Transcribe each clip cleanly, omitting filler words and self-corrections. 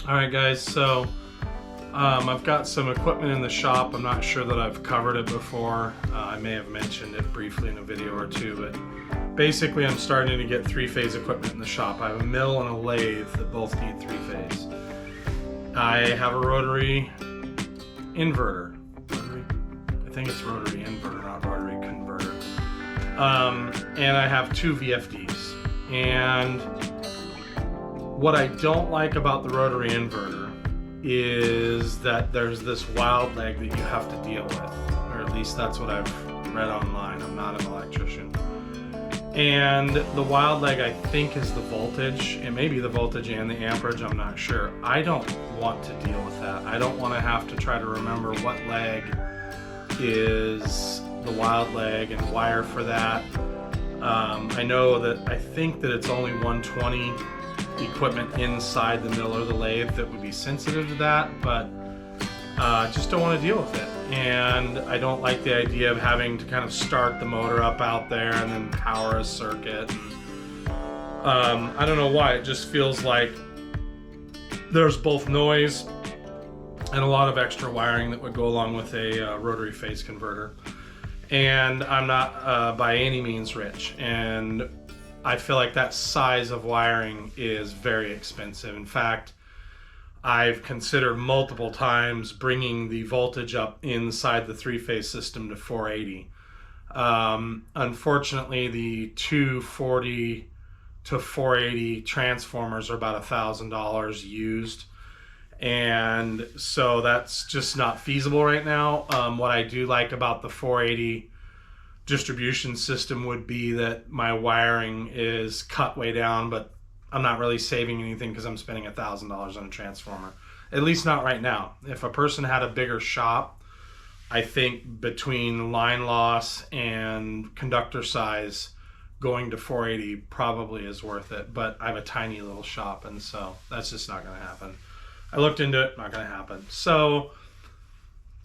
Alright guys, so I've got some equipment in the shop. I'm not sure that I've covered it before. I may have mentioned it briefly in a video or two, but basically I'm starting to get three-phase equipment in the shop. I have a mill and a lathe that both need three-phase. I have a rotary inverter. I think it's rotary inverter, not rotary converter. And I have two VFDs. And what I don't like about the rotary inverter is that there's this wild leg that you have to deal with, or at least that's what I've read online. I'm not an electrician. And the wild leg, I think, is the voltage. It may be the voltage and the amperage, I'm not sure. I don't want to deal with that. I don't want to have to try to remember what leg is the wild leg and wire for that. I know that I think that it's only 120 equipment inside the mill or the lathe that would be sensitive to that, but just don't want to deal with it. And I don't like the idea of having to kind of start the motor up out there and then power a circuit. I don't know why, it just feels like there's both noise and a lot of extra wiring that would go along with a rotary phase converter. And I'm not by any means rich, and I feel like that size of wiring is very expensive. In fact, I've considered multiple times bringing the voltage up inside the three-phase system to 480. Unfortunately, the 240 to 480 transformers are about $1,000 used, and so that's just not feasible right now. What I do like about the 480 distribution system would be that my wiring is cut way down, but I'm not really saving anything because I'm spending $1,000 on a transformer. At least not right now. If a person had a bigger shop, I think between line loss and conductor size, going to 480 probably is worth it. But I have a tiny little shop, and so that's just not going to happen. I looked into it, not going to happen. So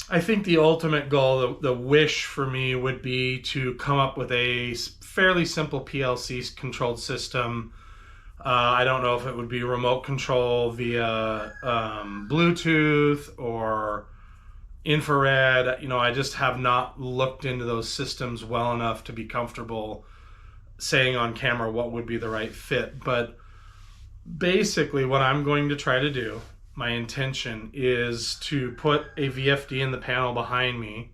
I think the ultimate goal, the wish for me, would be to come up with a fairly simple PLC controlled system. I don't know if it would be remote control via Bluetooth or infrared. You know, I just have not looked into those systems well enough to be comfortable saying on camera what would be the right fit. But basically what I'm going to try to do, my intention, is to put a VFD in the panel behind me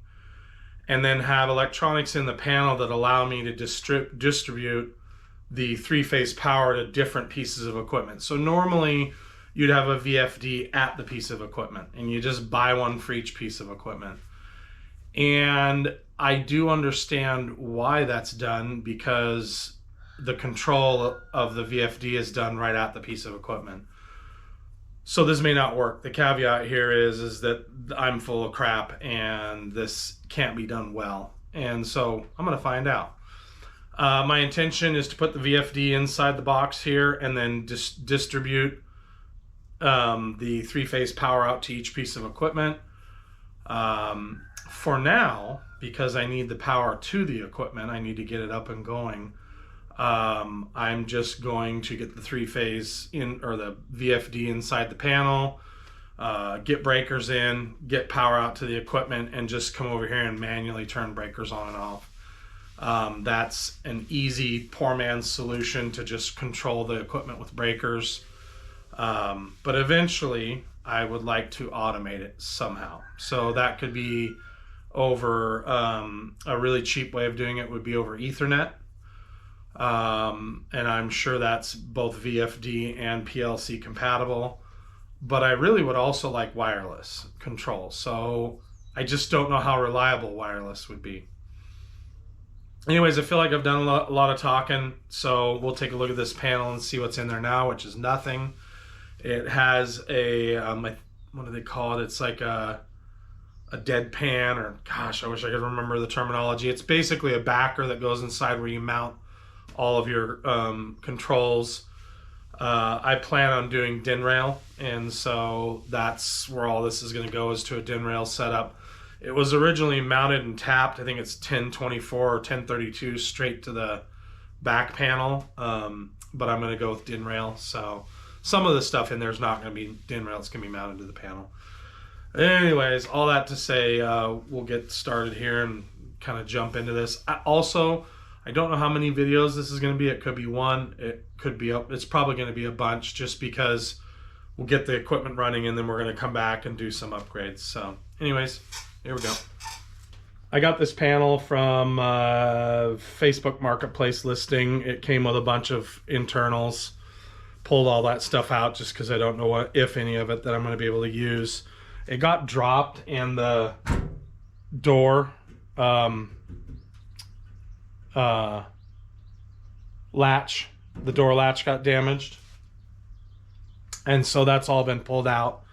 and then have electronics in the panel that allow me to distribute the three-phase power to different pieces of equipment. So normally you'd have a VFD at the piece of equipment and you just buy one for each piece of equipment. And I do understand why that's done, because the control of the VFD is done right at the piece of equipment. So this may not work. The caveat here is that I'm full of crap and this can't be done well. And so I'm going to find out. My intention is to put the VFD inside the box here and then distribute the three-phase power out to each piece of equipment. For now, because I need the power to the equipment, I need to get it up and going. I'm just going to get the three-phase in, or the VFD inside the panel, get breakers in, get power out to the equipment, and just come over here and manually turn breakers on and off. That's an easy poor man's solution to just control the equipment with breakers. But eventually I would like to automate it somehow. So that could be over, a really cheap way of doing it would be over Ethernet. And I'm sure that's both VFD and PLC compatible, but I really would also like wireless control. So I just don't know how reliable wireless would be. Anyways, I feel like I've done a lot of talking, so we'll take a look at this panel and see what's in there now, which is nothing. It has a, what do they call it? It's like a dead pan, or gosh, I wish I could remember the terminology. It's basically a backer that goes inside where you mount all of your controls. I plan on doing DIN rail, and so that's where all this is going to go, is to a DIN rail setup. It was originally mounted and tapped, I think it's 1024 or 1032 straight to the back panel, but I'm going to go with DIN rail. So some of the stuff in there is not going to be DIN rails, can be mounted to the panel. Anyways, all that to say, we'll get started here and kind of jump into this. I don't know how many videos this is going to be. It could be one. It could be it's probably going to be a bunch, just because we'll get the equipment running and then we're going to come back and do some upgrades. So anyways, here we go. I got this panel from Facebook Marketplace listing. It came with a bunch of internals. Pulled all that stuff out just because I don't know what, if any of it, that I'm going to be able to use. It got dropped and the door latch, the door latch got damaged. And so that's all been pulled out.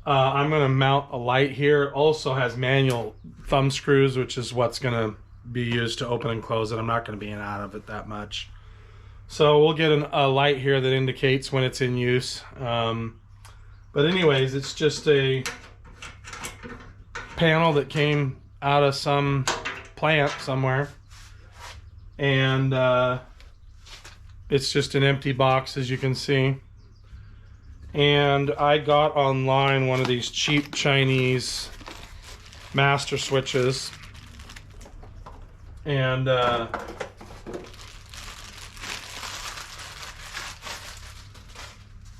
I'm going to mount a light here. It also has manual thumb screws, which is what's going to be used to open and close it. I'm not going to be in and out of it that much. So we'll get a light here that indicates when it's in use. But anyways, it's just a panel that came out of some plant somewhere. And it's just an empty box, as you can see. And I got online one of these cheap Chinese master switches, and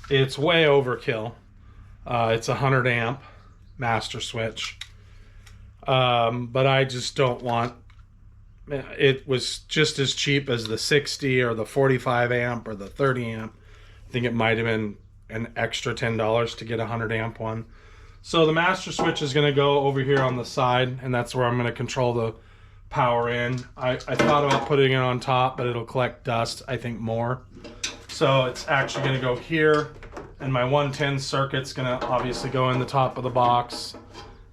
it's way overkill. It's a 100 amp master switch, but I just don't want. It was just as cheap as the 60 or the 45 amp or the 30 amp. I think it might have been an extra $10 to get a 100 amp one. So the master switch is going to go over here on the side, and that's where I'm going to control the power in. I thought about putting it on top, but it'll collect dust, I think, more. So it's actually going to go here, and my 110 circuit's going to obviously go in the top of the box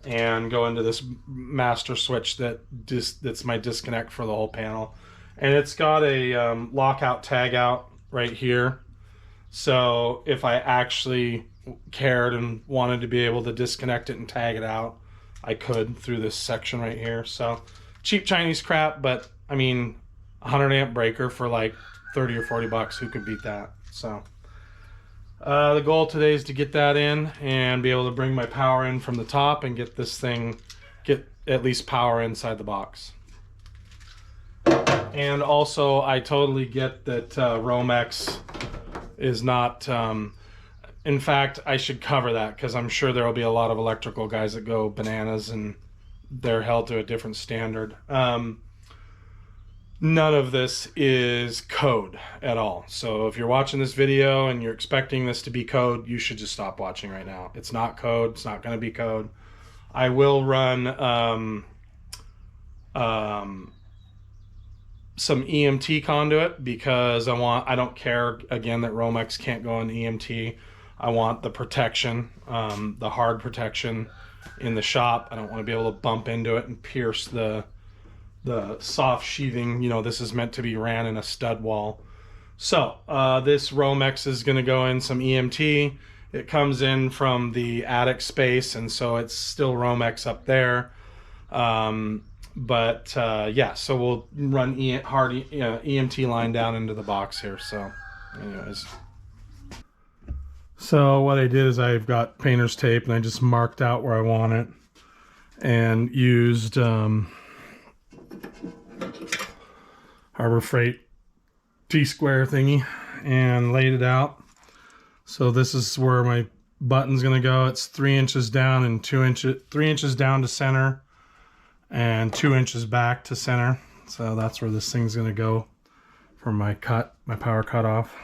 and go into this master switch that's my disconnect for the whole panel. And it's got a lockout tag out right here. So if I actually cared and wanted to be able to disconnect it and tag it out, I could through this section right here. So cheap Chinese crap, but I mean, 100 amp breaker for like 30 or 40 bucks, who could beat that? So the goal today is to get that in and be able to bring my power in from the top and get this thing, get at least power inside the box. And also, I totally get that Romex is not, in fact, I should cover that because I'm sure there will be a lot of electrical guys that go bananas and they're held to a different standard. None of this is code at all. So if you're watching this video and you're expecting this to be code, you should just stop watching right now. It's not code. It's not going to be code. I will run some EMT conduit because I don't care, again, that Romex can't go on EMT. I want the protection, the hard protection in the shop. I don't want to be able to bump into it and pierce the soft sheathing. You know, this is meant to be ran in a stud wall. So this Romex is going to go in some EMT. It comes in from the attic space, and so it's still Romex up there. But yeah, so we'll run hard EMT line down into the box here. So anyways, so what I did is I've got painter's tape and I just marked out where I want it and used Harbor Freight T-square thingy and laid it out. So this is where my button's gonna go. It's 3 inches down and 3 inches down to center and 2 inches back to center. So that's where this thing's gonna go for my power cutoff.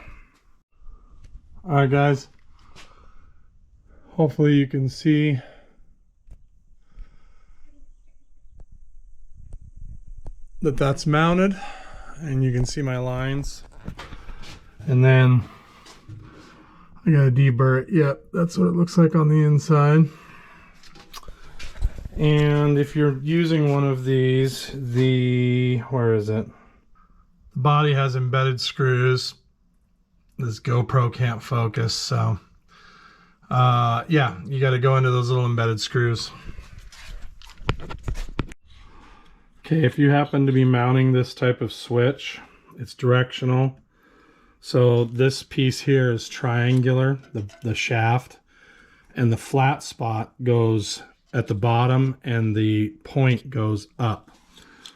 All right, guys. Hopefully you can see that that's mounted, and you can see my lines. And then I gotta deburr it. Yep, that's what it looks like on the inside. And if you're using one of these, where is it? The body has embedded screws. This GoPro can't focus, so yeah, you got to go into those little embedded screws. Okay, if you happen to be mounting this type of switch, it's directional. So this piece here is triangular, the shaft, and the flat spot goes at the bottom and the point goes up.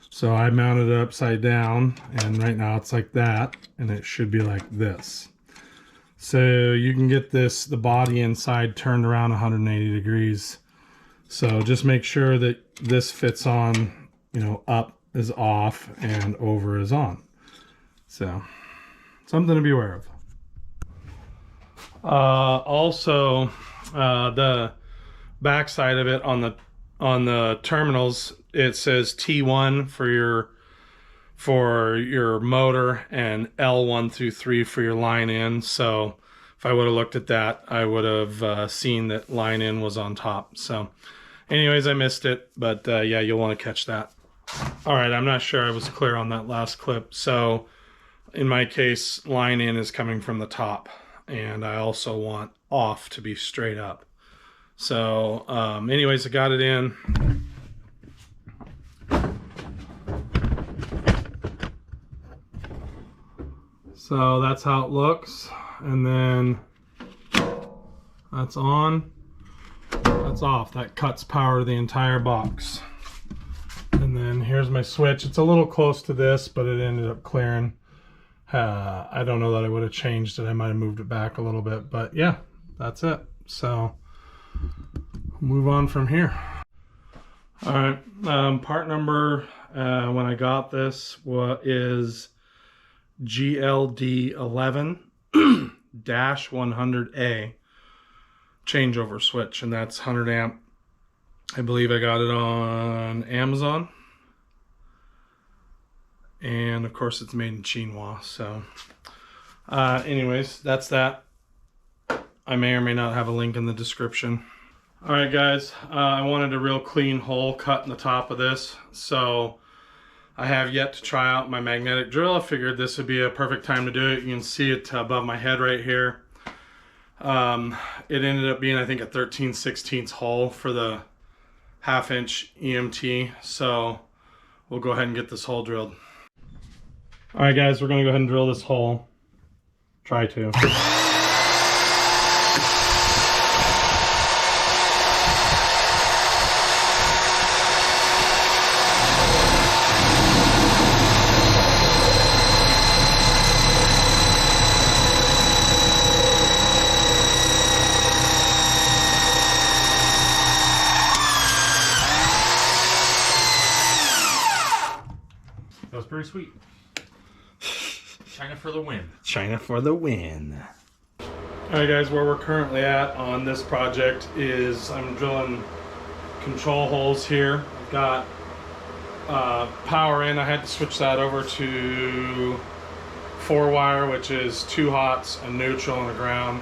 So I mounted it upside down, and right now it's like that, and it should be like this. So you can get the body inside turned around 180 degrees. So just make sure that this fits on, you know, up is off and over is on. So something to be aware of. Also, the back side of it on the terminals, it says T1 for your motor and L1 through 3 for your line in. So if I would have looked at that, I would have seen that line in was on top. So anyways, I missed it, but yeah, you'll want to catch that. All right, I'm not sure I was clear on that last clip. So in my case, line in is coming from the top, and I also want off to be straight up. So anyways, I got it in. So that's how it looks, and then that's on, that's off. That cuts power to the entire box. And then here's my switch. It's a little close to this, but it ended up clearing. I don't know that I would have changed it. I might have moved it back a little bit, but yeah, that's it. So move on from here. All right, part number when I got this is GLD11-100A changeover switch, and that's 100 amp. I believe I got it on Amazon, and of course it's made in Chinois. So anyways, that's that. I may or may not have a link in the description. All right guys, I wanted a real clean hole cut in the top of this, so I have yet to try out my magnetic drill. I figured this would be a perfect time to do it. You can see it above my head right here. It ended up being, I think, a 13/16 hole for the 1/2 inch EMT. So we'll go ahead and get this hole drilled. All right guys, we're gonna go ahead and drill this hole. Try to. That was pretty sweet. China for the win. China for the win. Alright guys, where we're currently at on this project is I'm drilling control holes here. I've got power in. I had to switch that over to 4-wire, which is 2 hots, a neutral, and a ground.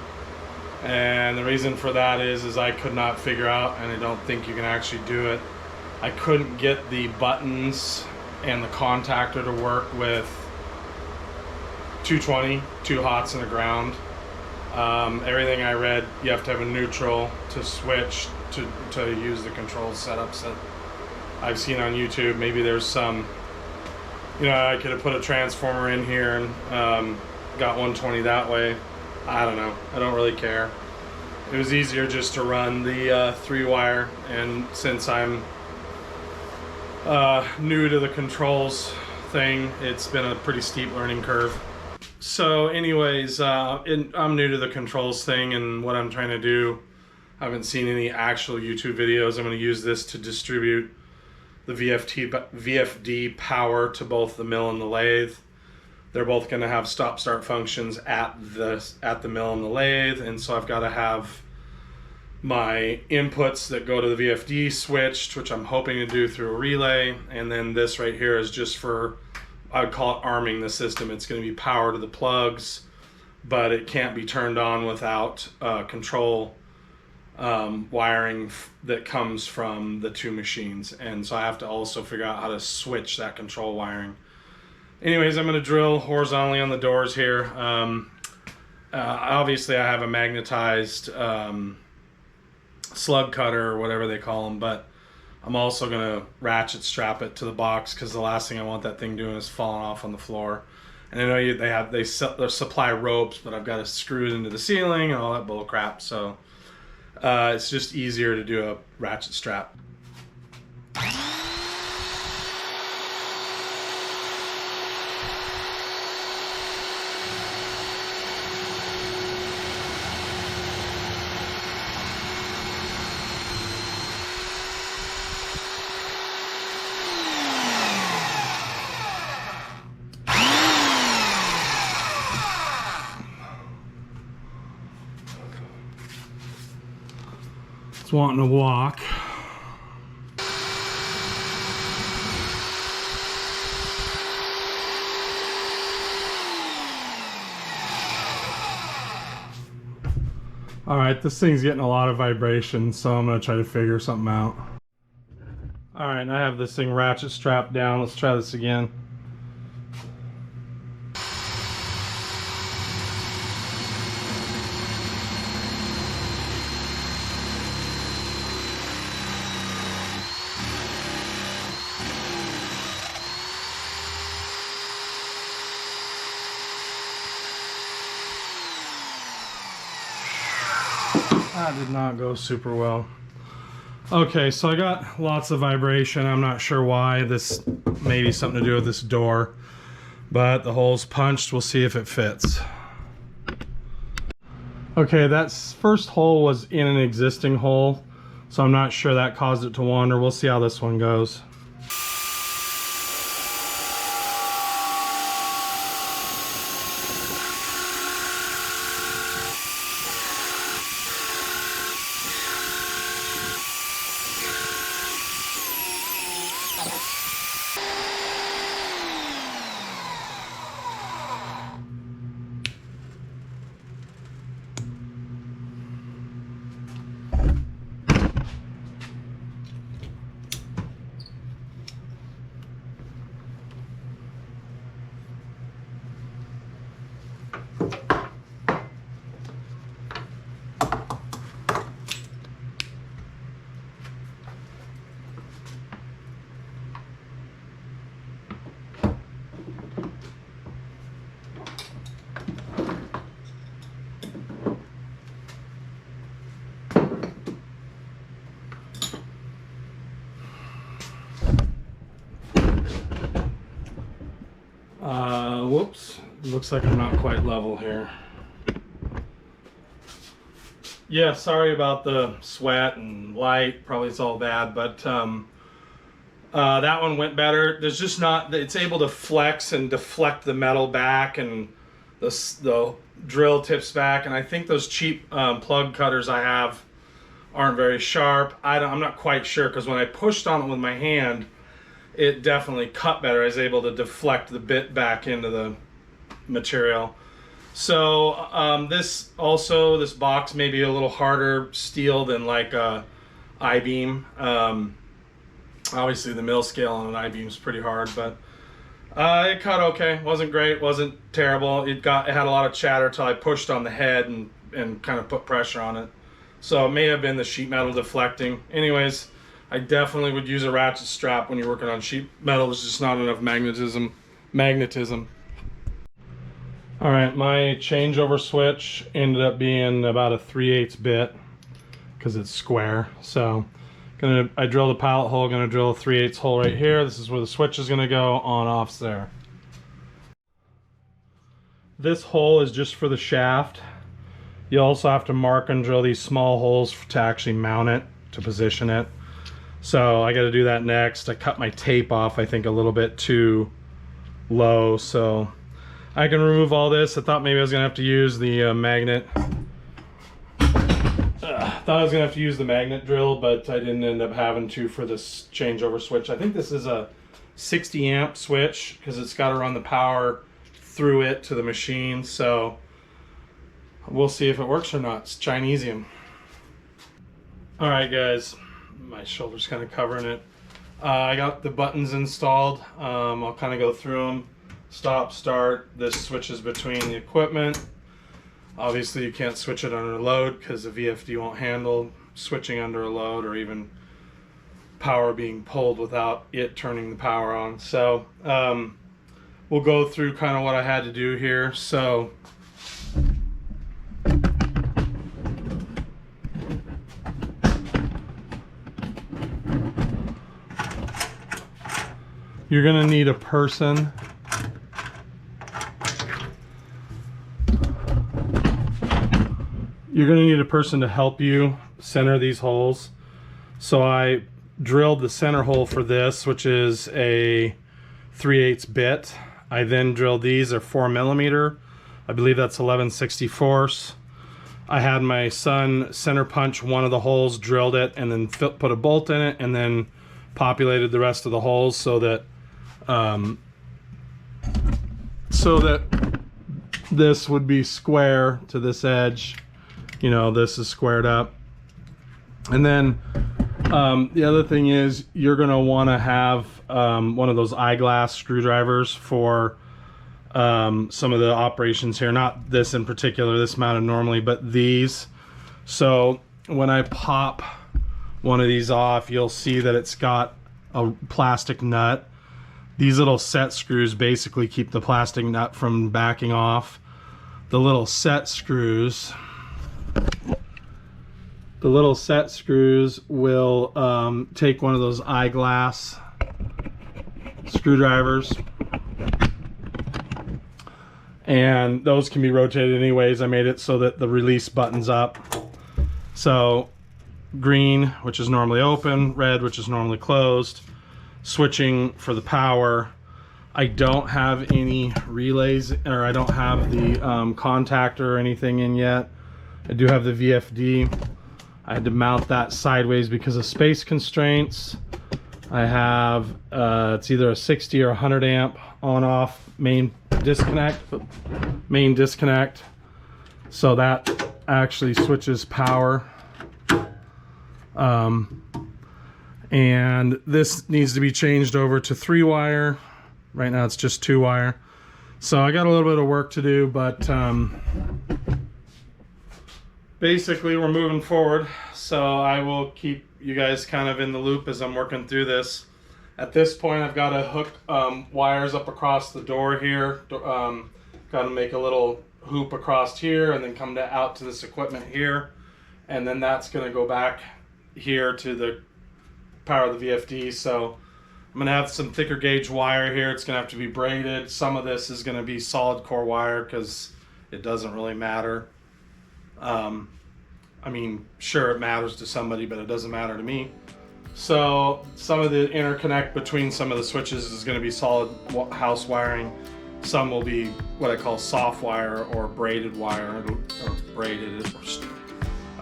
And the reason for that is I could not figure out, and I don't think you can actually do it, I couldn't get the buttons and the contactor to work with 220, 2 hots and a ground. Everything I read, you have to have a neutral to switch to use the control setups that I've seen on YouTube. Maybe there's some, you know, I could have put a transformer in here and got 120 that way. I don't know. I don't really care. It was easier just to run the 3-wire, and since I'm new to the controls thing, it's been a pretty steep learning curve. So anyways, I'm new to the controls thing, and what I'm trying to do, I haven't seen any actual YouTube videos. I'm going to use this to distribute the VFD power to both the mill and the lathe. They're both going to have stop-start functions at the mill and the lathe, and so I've got to have my inputs that go to the VFD switched, which I'm hoping to do through a relay, and then this right here is just for, I would call it arming the system. It's going to be power to the plugs, but it can't be turned on without control wiring that comes from the 2 machines, and so I have to also figure out how to switch that control wiring. Anyways, I'm going to drill horizontally on the doors here. Obviously I have a magnetized slug cutter or whatever they call them, but I'm also going to ratchet strap it to the box, because the last thing I want that thing doing is falling off on the floor. And I know they supply ropes, but I've got to screw it into the ceiling and all that bull crap. So it's just easier to do a ratchet strap. It's wanting to walk. All right, this thing's getting a lot of vibration, so I'm gonna try to figure something out. All right, I have this thing ratchet strapped down. Let's try this again. That did not go super well. Okay, so I got lots of vibration. I'm not sure why. This may be something to do with this door, but the hole's punched. We'll see if it fits. Okay, that first hole was in an existing hole, so I'm not sure that caused it to wander. We'll see how this one goes. Whoops, looks like I'm not quite level here. Yeah, sorry about the sweat and light, probably it's all bad, but that one went better. There's just not, it's able to flex and deflect the metal back, and the drill tips back, and I think those cheap plug cutters I have aren't very sharp. I'm not quite sure, because when I pushed on it with my hand, it definitely cut better. I was able to deflect the bit back into the material. So this box may be a little harder steel than like a I-beam. Obviously the mill scale on an I-beam is pretty hard, but it cut okay. Wasn't great, wasn't terrible. It had a lot of chatter till I pushed on the head and kind of put pressure on it. So it may have been the sheet metal deflecting. Anyways, I definitely would use a ratchet strap when you're working on sheet metal. There's just not enough magnetism. All right, my changeover switch ended up being about a 3/8 bit because it's square. So I drilled a pilot hole, gonna drill a 3/8 hole right here. This is where the switch is gonna go, on off's there. This hole is just for the shaft. You also have to mark and drill these small holes to actually mount it, to position it. So I got to do that next. I cut my tape off, I think, a little bit too low, so I can remove all this. I thought maybe I was gonna have to use the magnet. Thought I was gonna have to use the magnet drill, but I didn't end up having to for this changeover switch. I think this is a 60 amp switch because it's got to run the power through it to the machine. So we'll see if it works or not. It's Chinesium. All right, guys. My shoulder's kind of covering it. I got the buttons installed. I'll kind of go through them. Stop, start. This switches between the equipment. Obviously you can't switch it under load because the VFD won't handle switching under a load or even power being pulled without it turning the power on. So we'll go through kind of what I had to do here. So you're gonna need a person. You're gonna need a person to help you center these holes. So I drilled the center hole for this, which is a 3/8 bit. I then drilled these, are 4mm. I believe that's 11/64. I had my son center punch one of the holes, drilled it, and then put a bolt in it, and then populated the rest of the holes so that this would be square to this edge. You know, this is squared up. And then the other thing is you're going to want to have one of those eyeglass screwdrivers for some of the operations here. Not this in particular, this mounted normally, but these. So when I pop one of these off, you'll see that it's got a plastic nut. These little set screws basically keep the plastic nut from backing off. The little set screws will take one of those eyeglass screwdrivers, and those can be rotated anyways. I made it so that the release button's up. So green, which is normally open, red, which is normally closed. Switching for the power. I don't have any relays, or I don't have the contactor or anything in yet. I do have the VFD. I had to mount that sideways because of space constraints. I have it's either a 60 or 100 amp on-off main disconnect, so that actually switches power. And this needs to be changed over to 3-wire. Right now it's just 2-wire. So I got a little bit of work to do, but basically we're moving forward. So I will keep you guys kind of in the loop as I'm working through this. At this point I've got to hook wires up across the door here. Got to make a little hoop across here and then come out to this equipment here. And then that's going to go back here to the power of the VFD. So I'm going to have some thicker gauge wire here. It's going to have to be braided. Some of this is going to be solid core wire because it doesn't really matter. I mean, sure, it matters to somebody, but it doesn't matter to me. So some of the interconnect between some of the switches is going to be solid house wiring. Some will be what I call soft wire or braided wire, or braided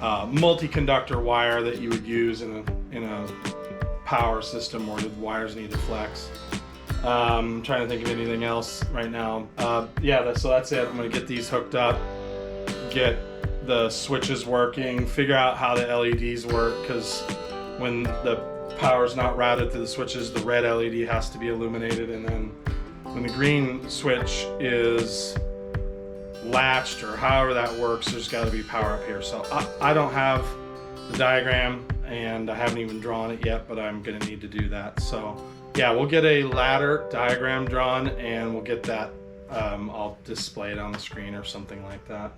multi-conductor wire that you would use in a power system where the wires need to flex. I'm trying to think of anything else right now. Yeah, so that's it. I'm going to get these hooked up, get the switches working, figure out how the LEDs work, because when the power's not routed through the switches, the red LED has to be illuminated, and then when the green switch is latched or however that works, there's got to be power up here. So I don't have the diagram and I haven't even drawn it yet, but I'm going to need to do that. So yeah, we'll get a ladder diagram drawn and we'll get that. I'll display it on the screen or something like that.